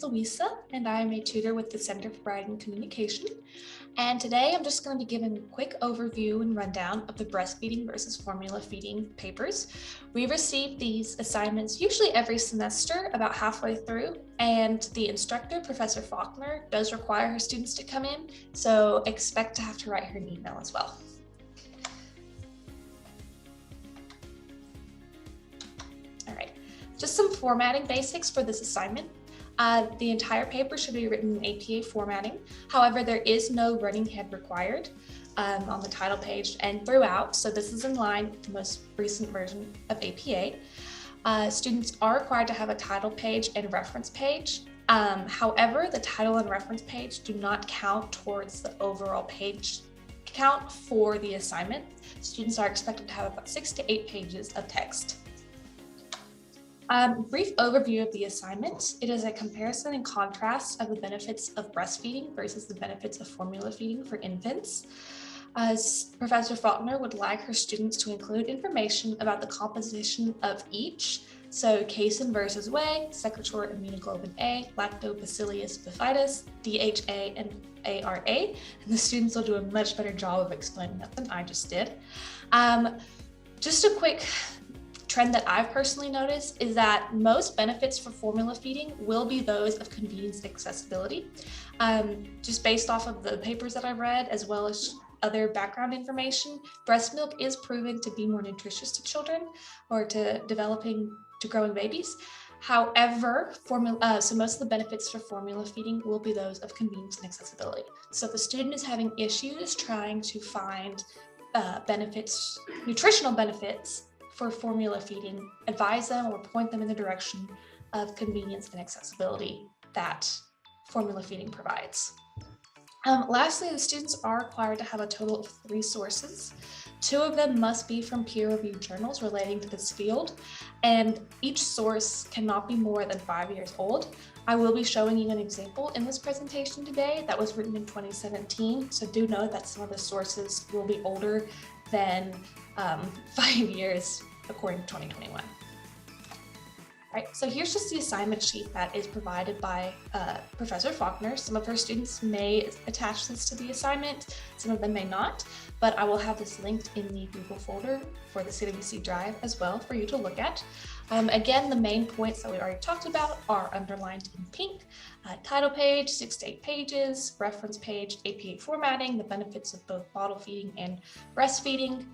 Louisa, and I am a tutor with the Center for Writing and Communication. And today I'm just going to be giving a quick overview and rundown of the breastfeeding versus formula feeding papers. We receive these assignments usually every semester, about halfway through, and the instructor, Professor Faulkner, does require her students to come in, so expect to have to write her an email as well. Just some formatting basics for this assignment. The entire paper should be written in APA formatting. However, there is no running head required on the title page and throughout, so this is in line with the most recent version of APA. Students are required to have a title page and reference page. However, the title and reference page do not count towards the overall page count for the assignment. Students are expected to have about 6 to 8 pages of text. Brief overview of the assignment. It is a comparison and contrast of the benefits of breastfeeding versus the benefits of formula feeding for infants. As Professor Faulkner would like her students to include information about the composition of each, so casein versus whey, secretory immunoglobulin A, lactobacillus bifidus, DHA, and ARA, and the students will do a much better job of explaining that than I just did. Just a quick trend that I've personally noticed is that most benefits for formula feeding will be those of convenience and accessibility. Just based off of the papers that I've read, as well as other background information, breast milk is proven to be more nutritious to children or to growing babies. However, so most of the benefits for formula feeding will be those of convenience and accessibility. So if a student is having issues trying to find nutritional benefits for formula feeding, advise them or point them in the direction of convenience and accessibility that formula feeding provides. Lastly, the students are required to have a total of 3 sources. 2 of them must be from peer-reviewed journals relating to this field, and each source cannot be more than 5 years old. I will be showing you an example in this presentation today that was written in 2017, so do note that some of the sources will be older than 5 years according to 2021. All right, so here's just the assignment sheet that is provided by Professor Faulkner. Some of her students may attach this to the assignment, some of them may not, but I will have this linked in the Google folder for the CWC drive as well for you to look at. Again, the main points that we already talked about are underlined in pink. Title page, 6 to 8 pages, reference page, APA formatting, the benefits of both bottle feeding and breastfeeding.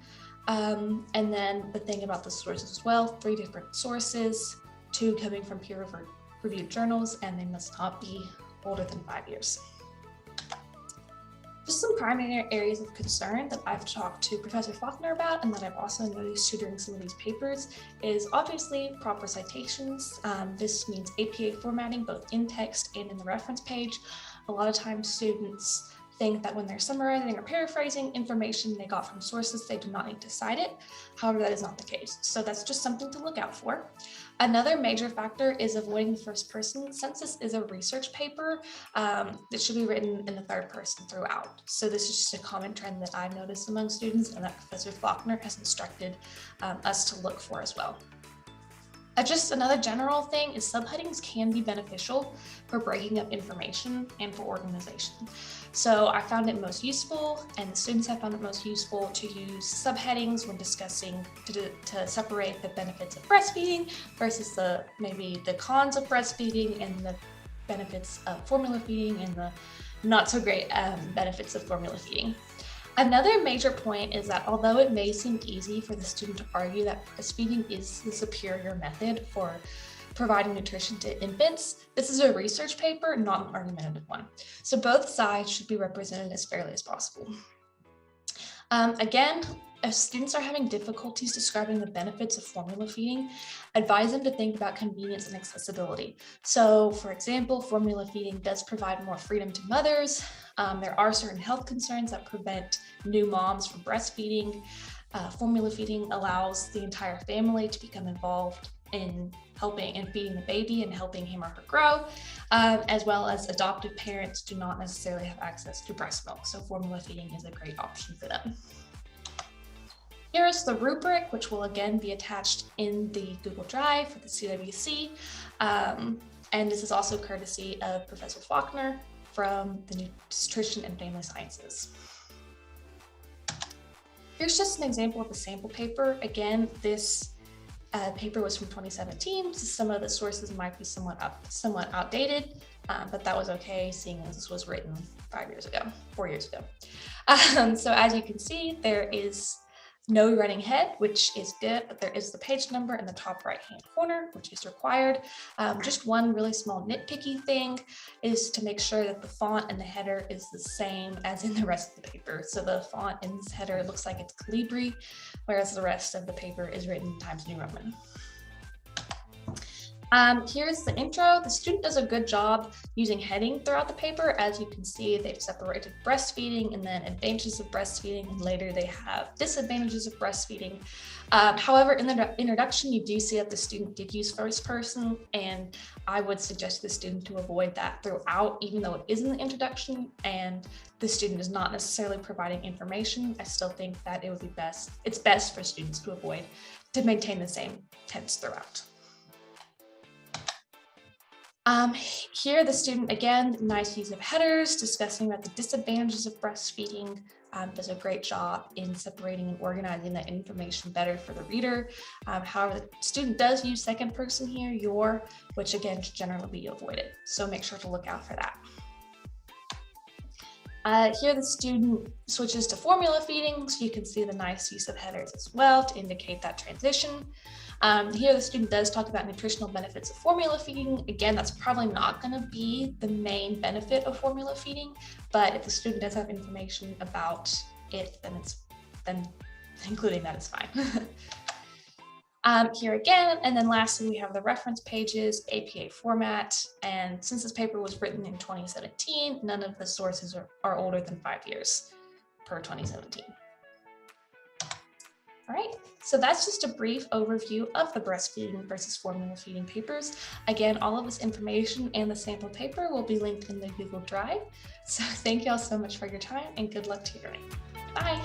And then the thing about the sources as well, 3 different sources, 2 coming from peer-reviewed journals, and they must not be older than 5 years. Just some primary areas of concern that I've talked to Professor Faulkner about and that I've also noticed tutoring some of these papers is obviously proper citations. This means APA formatting both in text and in the reference page. A lot of times students think that when they're summarizing or paraphrasing information they got from sources, they do not need to cite it. However, that is not the case. So that's just something to look out for. Another major factor is avoiding first person, since this is a research paper that should be written in the third person throughout. So this is just a common trend that I've noticed among students and that Professor Faulkner has instructed us to look for as well. Just another general thing is subheadings can be beneficial for breaking up information and for organization. So I found it most useful, and the students have found it most useful to use subheadings when discussing to separate the benefits of breastfeeding versus maybe the cons of breastfeeding and the benefits of formula feeding and the not so great benefits of formula feeding. Another major point is that although it may seem easy for the student to argue that breastfeeding is the superior method for providing nutrition to infants, this is a research paper, not an argumentative one. So both sides should be represented as fairly as possible. Again, if students are having difficulties describing the benefits of formula feeding, advise them to think about convenience and accessibility. So for example, formula feeding does provide more freedom to mothers. There are certain health concerns that prevent new moms from breastfeeding. Formula feeding allows the entire family to become involved in helping and feeding the baby and helping him or her grow, as well as adoptive parents do not necessarily have access to breast milk. So formula feeding is a great option for them. Here is the rubric, which will again be attached in the Google Drive for the CWC. And this is also courtesy of Professor Faulkner from the Nutrition and Family Sciences. Here's just an example of the sample paper. Again, this paper was from 2017, so some of the sources might be somewhat outdated, but that was okay, seeing as this was written 4 years ago. So as you can see, there is no running head, which is good, but there is the page number in the top right-hand corner, which is required. Just one really small nitpicky thing is to make sure that the font in the header is the same as in the rest of the paper. So the font in this header looks like it's Calibri, whereas the rest of the paper is written in Times New Roman. Here's the intro. The student does a good job using heading throughout the paper. As you can see, they've separated breastfeeding and then advantages of breastfeeding, and later they have disadvantages of breastfeeding. However, in the introduction, you do see that the student did use first person, and I would suggest the student to avoid that throughout, even though it is in the introduction and the student is not necessarily providing information. I still think that it's best for students to avoid, to maintain the same tense throughout. Here the student, again, nice use of headers, discussing about the disadvantages of breastfeeding, does a great job in separating and organizing that information better for the reader. However, the student does use second person here, your, which again should generally be avoided. So make sure to look out for that. Here the student switches to formula feeding, so you can see the nice use of headers as well to indicate that transition. Here the student does talk about nutritional benefits of formula feeding. Again, that's probably not going to be the main benefit of formula feeding, but if the student does have information about it, then including that is fine. Here again, and then lastly, we have the reference pages, APA format, and since this paper was written in 2017, none of the sources are older than 5 years per 2017. All right, so that's just a brief overview of the breastfeeding versus formula feeding papers. Again, all of this information and the sample paper will be linked in the Google Drive. So thank you all so much for your time and good luck tutoring. Bye.